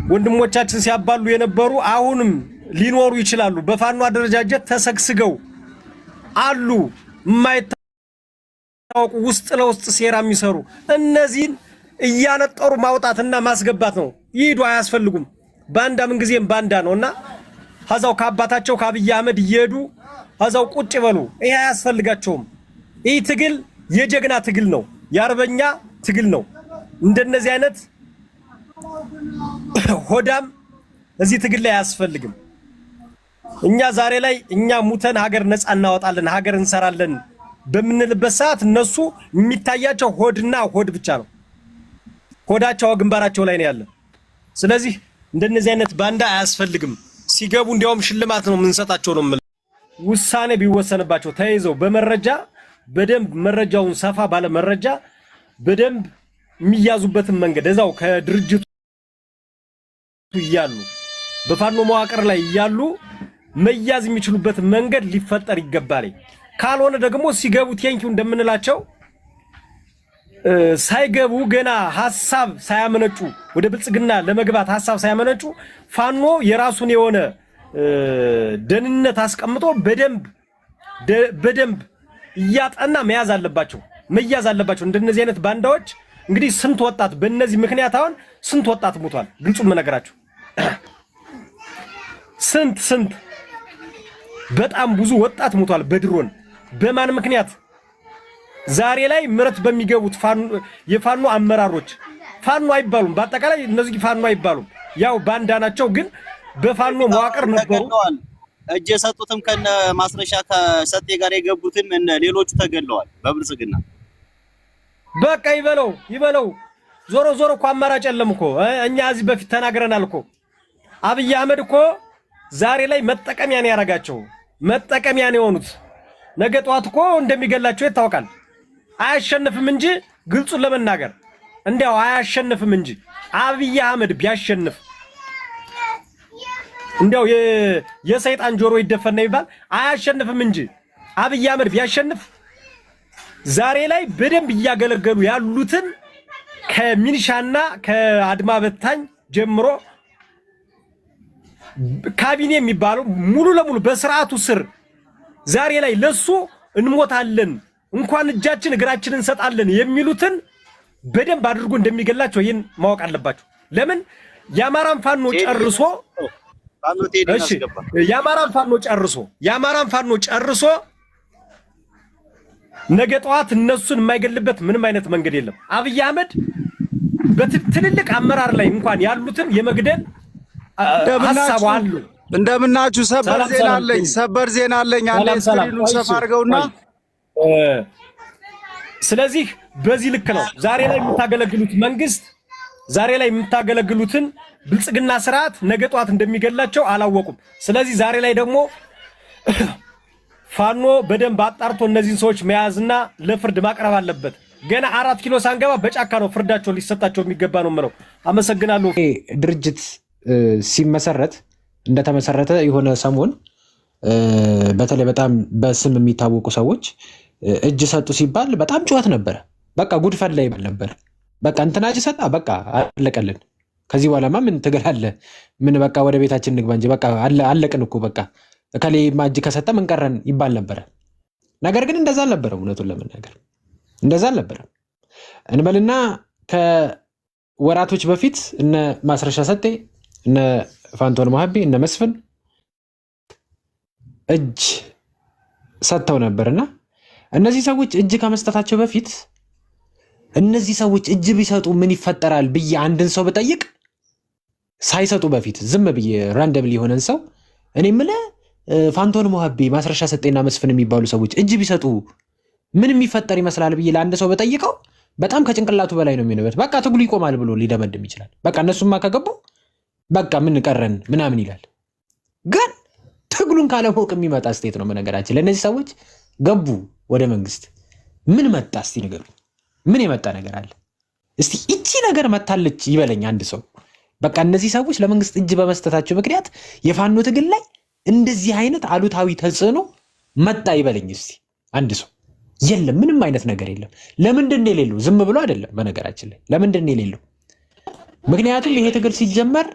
ወንድሞቻችን ሲያባሉ የነበሩ አሁንም ሊኖሩ ይችላሉ። በፋኖ አደረጃጀት ተሰግስገው አሉ የማይታወቁ ውስጥ ለውስጥ ሴራ የሚሰሩ እነዚህን እያነጠሩ ማውጣትና ማስገባት ነው። ይሄዱ አያስፈልጉም። ባንዳ ምን ጊዜም ባንዳ ነውና ሀዛው ከአባታቸው ከአብይ አህመድ እየሄዱ ሀዛው ቁጭ በሉ። ይሄ አያስፈልጋቸውም። ይህ ትግል የጀግና ትግል ነው፣ የአርበኛ ትግል ነው። እንደነዚህ አይነት ሆዳም እዚህ ትግል ላይ አያስፈልግም። እኛ ዛሬ ላይ እኛ ሙተን ሀገር ነፃ እናወጣለን ሀገር እንሰራለን በምንልበት ሰዓት እነሱ የሚታያቸው ሆድና ሆድ ብቻ ነው። ሆዳቸው ግንባራቸው ላይ ነው ያለ። ስለዚህ እንደነዚህ አይነት ባንዳ አያስፈልግም። ሲገቡ እንዲያውም ሽልማት ነው የምንሰጣቸው ነው ማለት። ውሳኔ ቢወሰንባቸው ተይዘው በመረጃ በደንብ መረጃውን ሰፋ ባለ መረጃ በደንብ የሚያዙበትን መንገድ እዛው ከድርጅቱ ይያሉ በፋኖ መዋቅር ላይ ይያሉ መያዝ የሚችሉበት መንገድ ሊፈጠር ይገባል። ካልሆነ ደግሞ ሲገቡ ቴንኪው እንደምንላቸው ሳይገቡ ገና ሐሳብ ሳያመነጩ ወደ ብልጽግና ለመግባት ሐሳብ ሳያመነጩ ፋኖ የራሱን የሆነ ደህንነት አስቀምጦ በደንብ እያጠና መያዝ አለባቸው መያዝ አለባቸው። እንደነዚህ አይነት ባንዳዎች እንግዲህ ስንት ወጣት በእነዚህ ምክንያት አሁን ስንት ወጣት ሞቷል። ግልጹም ነገራችሁ ስንት በጣም ብዙ ወጣት ሞቷል በድሮን በማን ምክንያት? ዛሬ ላይ ምረት በሚገቡት የፋኖ አመራሮች ፋኖ አይባሉም። በአጠቃላይ እነዚህ ፋኖ አይባሉም። ያው ባንዳ ናቸው፣ ግን በፋኖ መዋቅር ነበሩ። እጅ የሰጡትም ከነ ማስረሻ ከሰጤ ጋር የገቡትም እነ ሌሎቹ ተገለዋል በብልጽግና። በቃ ይበለው። ዞሮ እኮ አማራጭ የለም እኮ። እኛ እዚህ በፊት ተናግረናል እኮ። አብይ አህመድ እኮ ዛሬ ላይ መጠቀሚያ ነው ያረጋቸው። መጠቀሚያ ነው የሆኑት። ነገ ጧት እኮ እንደሚገላቸው ይታወቃል። አያሸንፍም እንጂ ግልጹን ለመናገር እንዲያው አያሸንፍም እንጂ አብይ አህመድ ቢያሸንፍ እንዲያው የሰይጣን ጆሮ ይደፈን ይባል። አያሸንፍም እንጂ አብይ አህመድ ቢያሸንፍ ዛሬ ላይ በደንብ እያገለገሉ ያሉትን ከሚኒሻና ከአድማ በታኝ ጀምሮ ካቢኔ የሚባለው ሙሉ ለሙሉ በስርዓቱ ስር ዛሬ ላይ ለሱ እንሞታለን እንኳን እጃችን እግራችንን እንሰጣለን የሚሉትን በደንብ አድርጎ እንደሚገላቸው ይሄን ማወቅ አለባቸው። ለምን ያማራን ፋኖ ጨርሶ ያማራን ፋኖ ጨርሶ ነገ ጠዋት እነሱን የማይገልበት ምንም አይነት መንገድ የለም። አብይ አህመድ በትልልቅ አመራር ላይ እንኳን ያሉትን የመግደል ሐሳብ አሉ። እንደምናችሁ ሰበር ዜና አለኝ አንዴ ስክሪኑን ሰፋ አድርገውና ስለዚህ በዚህ ልክ ነው ዛሬ ላይ የምታገለግሉት መንግስት ዛሬ ላይ የምታገለግሉትን ብልጽግና ስርዓት ነገ ጧት እንደሚገላቸው አላወቁም። ስለዚህ ዛሬ ላይ ደግሞ ፋኖ በደንብ አጣርቶ እነዚህን ሰዎች መያዝና ለፍርድ ማቅረብ አለበት። ገና 4 ኪሎ ሳንገባ በጫካ ነው ፍርዳቸው ሊሰጣቸው የሚገባ ነው ማለት። አመሰግናለሁ። ድርጅት ሲመሰረት እንደተመሰረተ የሆነ ሰሞን በተለይ በጣም በስም የሚታወቁ ሰዎች እጅ ሰጡ ሲባል በጣም ጩኸት ነበረ። በቃ ጉድፈላ ላይ ነበር። በቃ እንትና እጅ ሰጣ፣ በቃ አለቀልን። ከዚህ በኋላማ ምን ትገላለህ? ምን በቃ ወደ ቤታችን እንግባ እንጂ በቃ አለቅን እኮ በቃ እከሌ እጅ ከሰጠ ምን ቀረን ይባል ነበረ። ነገር ግን እንደዛ አልነበረም። እውነቱን ለመናገር እንደዛ አልነበረም። እንበልና ከወራቶች በፊት እነ ማስረሻ ሰጤ፣ እነ ፋንቶን ማህቢ፣ እነ መስፍን እጅ ሰጥተው ነበርና እነዚህ ሰዎች እጅ ከመስጠታቸው በፊት እነዚህ ሰዎች እጅ ቢሰጡ ምን ይፈጠራል ብዬ አንድን ሰው ብጠይቅ ሳይሰጡ በፊት ዝም ብዬ ራንደምሊ የሆነን ሰው እኔ የምልህ ፋንቶን ማህቢ፣ ማስረሻ ሰጤና መስፍን የሚባሉ ሰዎች እጅ ቢሰጡ ምን የሚፈጠር ይመስላል ብዬ ለአንድ ሰው በጠይቀው በጣም ከጭንቅላቱ በላይ ነው የሚሆንበት። በቃ ትግሉ ይቆማል ብሎ ሊደመድም ይችላል። በቃ እነሱማ ከገቡ በቃ ምን ቀረን ምናምን ይላል። ግን ትግሉን ካለማወቅ የሚመጣ ስቴት ነው። በነገራችን ለእነዚህ ሰዎች ገቡ ወደ መንግስት ምን መጣ እስቲ ንገሩኝ። ምን የመጣ ነገር አለ? እስቲ እቺ ነገር መታለች ይበለኝ አንድ ሰው። በቃ እነዚህ ሰዎች ለመንግስት እጅ በመስጠታቸው ምክንያት የፋኖ ትግል ላይ እንደዚህ አይነት አሉታዊ ተጽዕኖ መጣ ይበለኝ እስቲ አንድ ሰው። የለም፣ ምንም አይነት ነገር የለም። ለምንድን ነው የሌለው? ዝም ብሎ አይደለም። በነገራችን ላይ ለምንድን ነው የሌለው? ምክንያቱም ይሄ ትግል ሲጀመር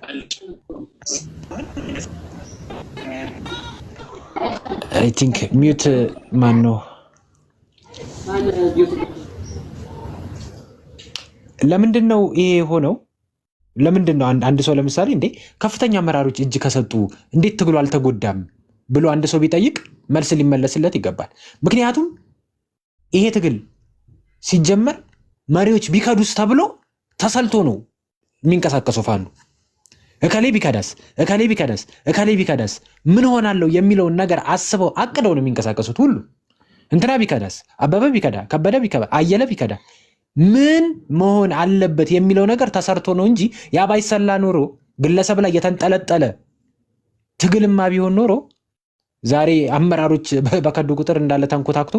አይ ቲንክ ሚውት ማን ነው? ለምንድን ነው ይሄ ሆነው? ለምንድን ነው አንድ ሰው ለምሳሌ እንዴ ከፍተኛ አመራሮች እጅ ከሰጡ እንዴት ትግሉ አልተጎዳም ብሎ አንድ ሰው ቢጠይቅ መልስ ሊመለስለት ይገባል። ምክንያቱም ይሄ ትግል ሲጀመር መሪዎች ቢከዱስ ተብሎ ተሰልቶ ነው የሚንቀሳቀሰው ፋኖ። እከሌ ቢከዳስ ምን ሆናለሁ የሚለውን ነገር አስበው አቅደው ነው የሚንቀሳቀሱት። ሁሉ እንትና ቢከዳስ፣ አበበ ቢከዳ፣ ከበደ ቢከዳ፣ አየለ ቢከዳ ምን መሆን አለበት የሚለው ነገር ተሰርቶ ነው እንጂ ያ ባይሰላ ኖሮ ግለሰብ ላይ የተንጠለጠለ ትግልማ ቢሆን ኖሮ ዛሬ አመራሮች በከዱ ቁጥር እንዳለ ተንኮታክቶ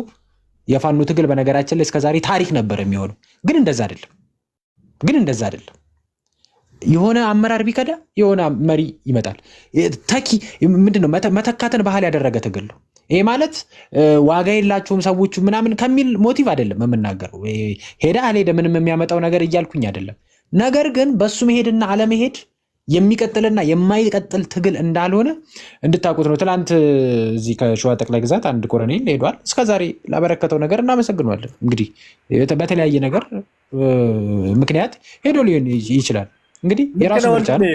የፋኖ ትግል በነገራችን ላይ እስከዛሬ ታሪክ ነበር የሚሆነው። ግን እንደዛ አይደለም። የሆነ አመራር ቢከዳ የሆነ መሪ ይመጣል። ተኪ ምንድነው መተካተን ባህል ያደረገ ትግል ነው። ይሄ ማለት ዋጋ የላቸውም ሰዎቹ ምናምን ከሚል ሞቲቭ አይደለም የምናገረው። ሄዳ አልሄደ ምንም የሚያመጣው ነገር እያልኩኝ አይደለም። ነገር ግን በሱ መሄድና አለመሄድ የሚቀጥልና የማይቀጥል ትግል እንዳልሆነ እንድታውቁት ነው። ትላንት እዚህ ከሸዋ ጠቅላይ ግዛት አንድ ኮሎኔል ሄዷል። እስከዛሬ ላበረከተው ነገር እናመሰግነዋለን። እንግዲህ በተለያየ ነገር ምክንያት ሄዶ ሊሆን ይችላል። እንግዲህ የራሱ ምርጫ ነው።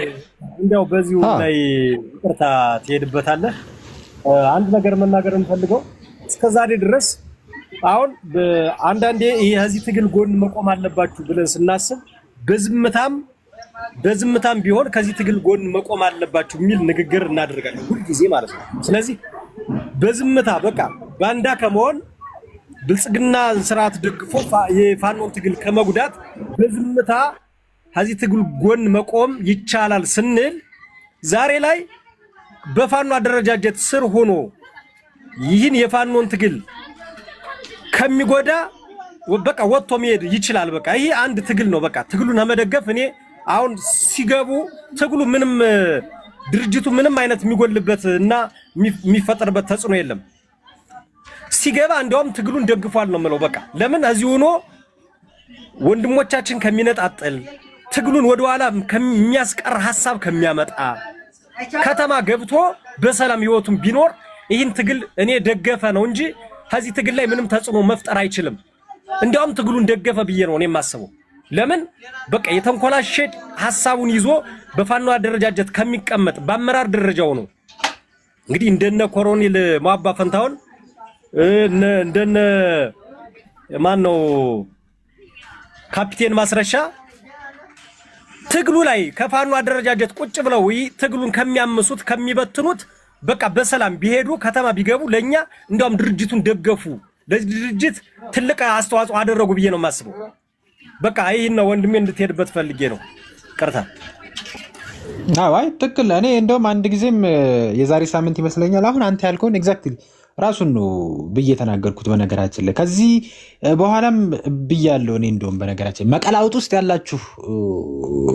እንደው በዚሁ ላይ ይቅርታ ትሄድበታለህ። አንድ ነገር መናገር እንፈልገው እስከዛሬ ድረስ አሁን አንዳንዴ ይሄ እዚህ ትግል ጎን መቆም አለባችሁ ብለን ስናስብ በዝምታም ቢሆን ከዚህ ትግል ጎን መቆም አለባችሁ የሚል ንግግር እናደርጋለን ሁሉ ጊዜ ማለት ነው። ስለዚህ በዝምታ በቃ ባንዳ ከመሆን ብልጽግና ስርዓት ደግፎ የፋኖን ትግል ከመጉዳት በዝምታ ከዚህ ትግል ጎን መቆም ይቻላል ስንል ዛሬ ላይ በፋኖ አደረጃጀት ስር ሆኖ ይህን የፋኖን ትግል ከሚጎዳ በቃ ወጥቶ መሄድ ይችላል። በቃ ይሄ አንድ ትግል ነው። በቃ ትግሉን ለመደገፍ እኔ አሁን ሲገቡ ትግሉ ምንም ድርጅቱ ምንም አይነት የሚጎልበት እና የሚፈጠርበት ተጽዕኖ የለም። ሲገባ እንደውም ትግሉን ደግፏል ነው የምለው። በቃ ለምን እዚህ ሆኖ ወንድሞቻችን ከሚነጣጥል ትግሉን ወደኋላ ከሚያስቀር ሐሳብ ከሚያመጣ ከተማ ገብቶ በሰላም ህይወቱን ቢኖር ይህን ትግል እኔ ደገፈ ነው እንጂ ከዚህ ትግል ላይ ምንም ተጽዕኖ መፍጠር አይችልም። እንዲያውም ትግሉን ደገፈ ብዬ ነው እኔ የማስበው። ለምን በቃ የተንኮላሸ ሐሳቡን ይዞ በፋኖ አደረጃጀት ከሚቀመጥ በአመራር ደረጃው ነው እንግዲህ እንደነ ኮሎኔል ሟባ ፈንታውን እንደነ ማን ነው ካፒቴን ማስረሻ ትግሉ ላይ ከፋኖ አደረጃጀት ቁጭ ብለው ትግሉን ከሚያምሱት ከሚበትኑት በቃ በሰላም ቢሄዱ ከተማ ቢገቡ ለኛ እንደውም ድርጅቱን ደገፉ፣ ለድርጅት ትልቅ አስተዋጽኦ አደረጉ ብዬ ነው የማስበው። በቃ ይሄን ነው ወንድሜ እንድትሄድበት ፈልጌ ነው። ቀርታ አይ ትክክል። እኔ እንደውም አንድ ጊዜም የዛሬ ሳምንት ይመስለኛል አሁን አንተ ያልከውን ኤግዛክትሊ ራሱን ነው ብዬ ተናገርኩት። በነገራችን ላይ ከዚህ በኋላም ብያለሁ። እኔ እንደውም በነገራችን መቀላውጥ ውስጥ ያላችሁ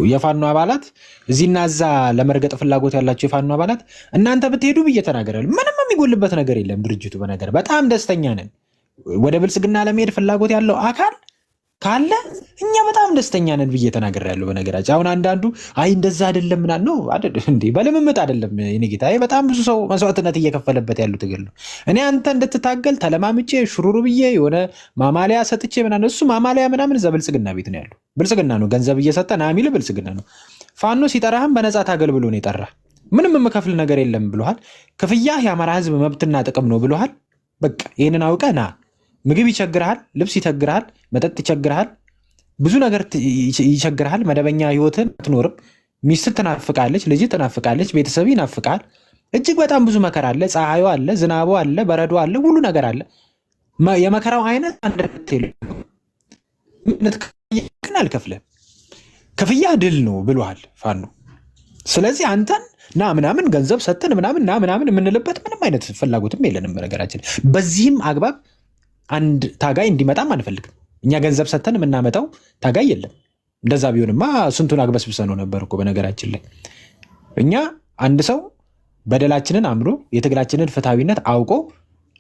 የፋኖ አባላት እዚህና እዛ ለመርገጥ ፍላጎት ያላችሁ የፋኖ አባላት እናንተ ብትሄዱ ብዬ ተናገራለሁ። ምንም የሚጎልበት ነገር የለም ድርጅቱ። በነገር በጣም ደስተኛ ነን። ወደ ብልጽግና ለመሄድ ፍላጎት ያለው አካል ካለ እኛ በጣም ደስተኛ ነን ብዬ ተናግሬያለሁ። በነገራችን አሁን አንዳንዱ አይ እንደዛ አይደለም ምናምን ነው አይደል እንዴ? በልምምጥ አይደለም የኔ ጌታ። በጣም ብዙ ሰው መስዋዕትነት እየከፈለበት ያሉ ትግል ነው። እኔ አንተ እንድትታገል ተለማምጬ ሹሩሩ ብዬ የሆነ ማማለያ ሰጥቼ ምናምን እሱ ማማለያ ምናምን እዛ ብልጽግና ቤት ነው ያለው። ብልጽግና ነው ገንዘብ እየሰጠ ና የሚል ብልጽግና ነው። ፋኖ ሲጠራህም በነፃ ታገል ብሎ ነው የጠራህ። ምንም የምከፍል ነገር የለም ብሎሃል። ክፍያ የአማራ ህዝብ መብትና ጥቅም ነው ብሎሃል። በቃ ይህንን አውቀህ ና። ምግብ ይቸግርሃል፣ ልብስ ይቸግርሃል፣ መጠጥ ይቸግርሃል፣ ብዙ ነገር ይቸግርሃል። መደበኛ ህይወትን አትኖርም። ሚስት ትናፍቃለች፣ ልጅ ትናፍቃለች፣ ቤተሰብ ይናፍቃል። እጅግ በጣም ብዙ መከራ አለ። ፀሐዩ አለ፣ ዝናቡ አለ፣ በረዶ አለ፣ ሁሉ ነገር አለ። የመከራው አይነት ግን አልከፍልም። ክፍያ ድል ነው ብሎሃል ፋኖ። ስለዚህ አንተን ና ምናምን ገንዘብ ሰጥን ምናምን ና ምናምን የምንልበት ምንም አይነት ፍላጎትም የለንም። በነገራችን በዚህም አግባብ አንድ ታጋይ እንዲመጣም አንፈልግም። እኛ ገንዘብ ሰጥተን የምናመጣው ታጋይ የለም። እንደዛ ቢሆንማ ስንቱን አግበስብሰነው ነበር እኮ። በነገራችን ላይ እኛ አንድ ሰው በደላችንን አምኖ የትግላችንን ፍትሐዊነት አውቆ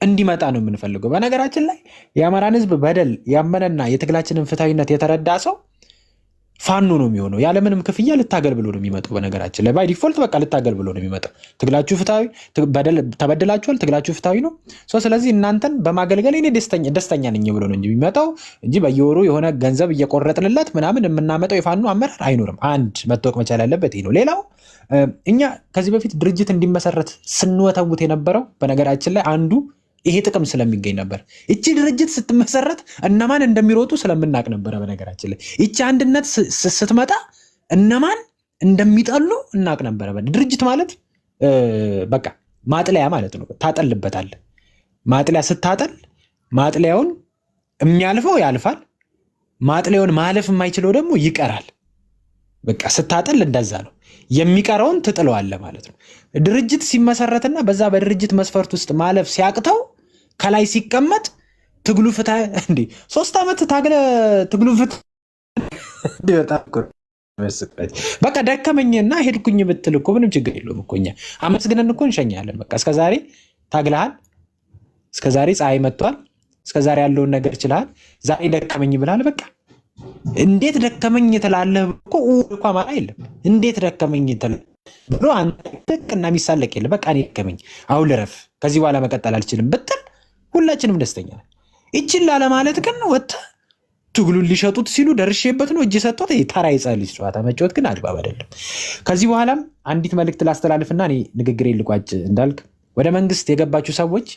እንዲመጣ ነው የምንፈልገው። በነገራችን ላይ የአማራን ህዝብ በደል ያመነና የትግላችንን ፍትሐዊነት የተረዳ ሰው ፋኖ ነው የሚሆነው። ያለምንም ክፍያ ልታገል ብሎ ነው የሚመጣው። በነገራችን ላይ ባይ ዲፎልት በቃ ልታገል ብሎ ነው የሚመጣው። ትግላችሁ ፍትሃዊ፣ ተበደላችኋል፣ ትግላችሁ ፍትሃዊ ነው። ስለዚህ እናንተን በማገልገል እኔ ደስተኛ ነኝ ብሎ ነው የሚመጣው እንጂ በየወሩ የሆነ ገንዘብ እየቆረጥንለት ምናምን የምናመጣው የፋኖ አመራር አይኖርም። አንድ መታወቅ መቻል ያለበት ይሄ ነው። ሌላው እኛ ከዚህ በፊት ድርጅት እንዲመሰረት ስንወተውት የነበረው በነገራችን ላይ አንዱ ይሄ ጥቅም ስለሚገኝ ነበር። እቺ ድርጅት ስትመሰረት እነማን እንደሚሮጡ ስለምናቅ ነበረ። በነገራችን ላይ እቺ አንድነት ስትመጣ እነማን እንደሚጠሉ እናቅ ነበረ። ድርጅት ማለት በቃ ማጥለያ ማለት ነው። ታጠልበታል። ማጥለያ ስታጠል ማጥለያውን የሚያልፈው ያልፋል። ማጥለያውን ማለፍ የማይችለው ደግሞ ይቀራል። በቃ ስታጠል እንደዛ ነው። የሚቀረውን ትጥለዋለ ማለት ነው። ድርጅት ሲመሰረትና በዛ በድርጅት መስፈርት ውስጥ ማለፍ ሲያቅተው ከላይ ሲቀመጥ ትግሉ ፍታ እንዴ 3 ዓመት ታገለ ትግሉ ፍታ በቃ ደከመኝና ሄድኩኝ ብትል እኮ ምንም ችግር የለውም እኮ እኛ አመስግነን እኮ እንሸኛለን። በቃ እስከዛሬ ታግለሃል፣ እስከዛሬ ፀሐይ መጥቷል፣ እስከዛሬ ያለውን ነገር ችላል፣ ዛሬ ደከመኝ ብላል። በቃ እንዴት ደከመኝ ትላለህ እኮ እንኳን ማለት የለም። እንዴት ደከመኝ ትላለህ ብሎ አንተ እና የሚሳለቅ የለ። በቃ እኔ ደከመኝ አሁን ልረፍ፣ ከዚህ በኋላ መቀጠል አልችልም ብትል ሁላችንም ደስተኛ ነን። ይችል ለማለት ግን ወጥተህ ትግሉን ሊሸጡት ሲሉ ደርሼበት ነው እጅ ሰጥቶት ተራ የጻል ልጅ ጨዋታ መጫወት ግን አግባብ አይደለም። ከዚህ በኋላም አንዲት መልእክት ላስተላልፍና እኔ ንግግሬን ልቋጭ። እንዳልክ ወደ መንግስት የገባችሁ ሰዎች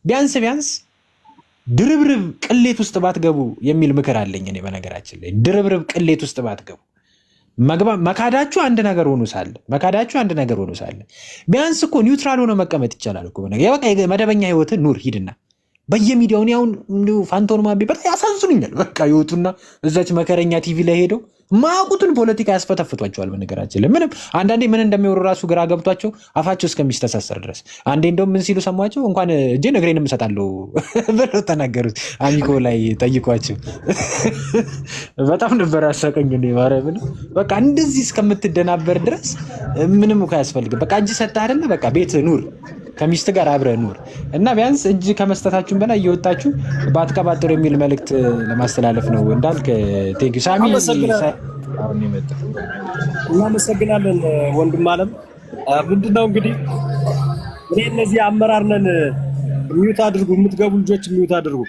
ቢያንስ ድርብርብ ቅሌት ውስጥ ባትገቡ የሚል ምክር አለኝ እኔ። በነገራችን ላይ ድርብርብ ቅሌት ውስጥ ባትገቡ መካዳችሁ አንድ ነገር ሆኖ ሳለ ቢያንስ እኮ ኒውትራል ሆኖ መቀመጥ ይቻላል እኮ። መደበኛ ህይወትን ኑር ሂድና በየሚዲያውን ያው ፋንቶን ማቢ በጣም ያሳዝኑኛል። በቃ ይወጡና እዛች መከረኛ ቲቪ ላይ ሄደው ማቁቱን ፖለቲካ ያስፈተፍቷቸዋል። በነገራችን ላይ ምንም አንዳንዴ ምን እንደሚወሩ ራሱ ግራ ገብቷቸው አፋቸው እስከሚስተሳሰር ድረስ አንዴ እንደውም ምን ሲሉ ሰማቸው እንኳን እጄን እግሬንም እሰጣለሁ ብለው ተናገሩት። አሚኮ ላይ ጠይቋቸው በጣም ነበር ያሳቀኝ ነው ማረብን። በቃ እንደዚህ እስከምትደናበር ድረስ ምንም እኮ አያስፈልግም። በቃ እጅ ሰጣህ አይደለ በቃ ቤት ኑር፣ ከሚስት ጋር አብረህ ኑር እና ቢያንስ እጅ ከመስጠታችሁም በላይ እየወጣችሁ ባትቀባጥሩ የሚል መልእክት ለማስተላለፍ ነው። እንዳልክ ቴንኪው ሳሚ። እናመሰግናለን ወንድም አለም። ምንድነው እንግዲህ እኔ እነዚህ አመራር ነን ሚውት አድርጉ፣ የምትገቡ ልጆች ሚውት አድርጉ።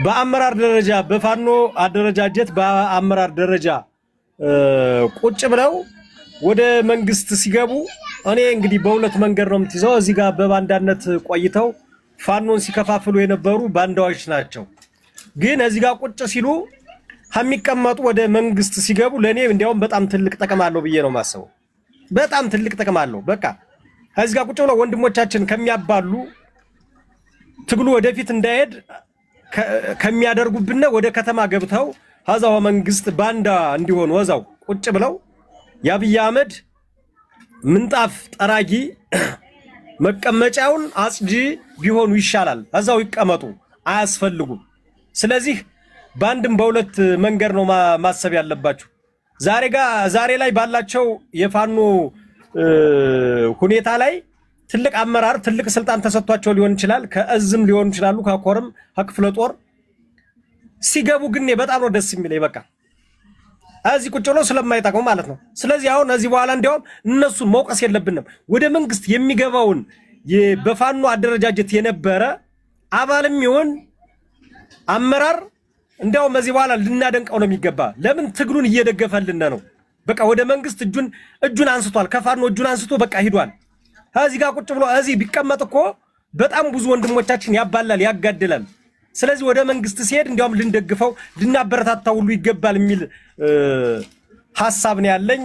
በአመራር ደረጃ በፋኖ አደረጃጀት በአመራር ደረጃ ቁጭ ብለው ወደ መንግስት ሲገቡ እኔ እንግዲህ በሁለት መንገድ ነው የምትይዘው። እዚህ ጋር በባንዳነት ቆይተው ፋኖን ሲከፋፍሉ የነበሩ ባንዳዎች ናቸው። ግን እዚህ ጋር ቁጭ ሲሉ የሚቀመጡ ወደ መንግስት ሲገቡ ለኔ እንዲያውም በጣም ትልቅ ጥቅም አለው ብዬ ነው የማስበው። በጣም ትልቅ ጥቅም አለው። በቃ እዚህ ጋር ቁጭ ብለው ወንድሞቻችን ከሚያባሉ ትግሉ ወደፊት እንዳይሄድ ከሚያደርጉብነ ወደ ከተማ ገብተው ሀዛው መንግስት ባንዳ እንዲሆን ወዛው ቁጭ ብለው የአብይ አህመድ ምንጣፍ ጠራጊ መቀመጫውን አጽጂ ቢሆኑ ይሻላል። እዛው ይቀመጡ፣ አያስፈልጉም። ስለዚህ በአንድም በሁለት መንገድ ነው ማሰብ ያለባችሁ። ዛሬ ላይ ባላቸው የፋኖ ሁኔታ ላይ ትልቅ አመራር ትልቅ ስልጣን ተሰጥቷቸው ሊሆን ይችላል። ከእዝም ሊሆን ይችላሉ፣ ከኮርም ከክፍለ ጦር ሲገቡ ግን በጣም ነው ደስ የሚለኝ። በቃ እዚህ ቁጭ ብሎ ስለማይጠቅሙ ማለት ነው። ስለዚህ አሁን እዚህ በኋላ እንዲያውም እነሱን መውቀስ የለብንም። ወደ መንግስት የሚገባውን በፋኖ አደረጃጀት የነበረ አባልም ይሁን አመራር እንዲያውም እዚህ በኋላ ልናደንቀው ነው የሚገባ። ለምን ትግሉን እየደገፈልን ነው። በቃ ወደ መንግስት እጁን አንስቷል። ከፋኖ እጁን አንስቶ በቃ ሂዷል። እዚህ ጋር ቁጭ ብሎ እዚህ ቢቀመጥ እኮ በጣም ብዙ ወንድሞቻችን ያባላል፣ ያጋድላል። ስለዚህ ወደ መንግስት ሲሄድ እንዲያውም ልንደግፈው ልናበረታታው ሁሉ ይገባል የሚል ሐሳብ ነው ያለኝ።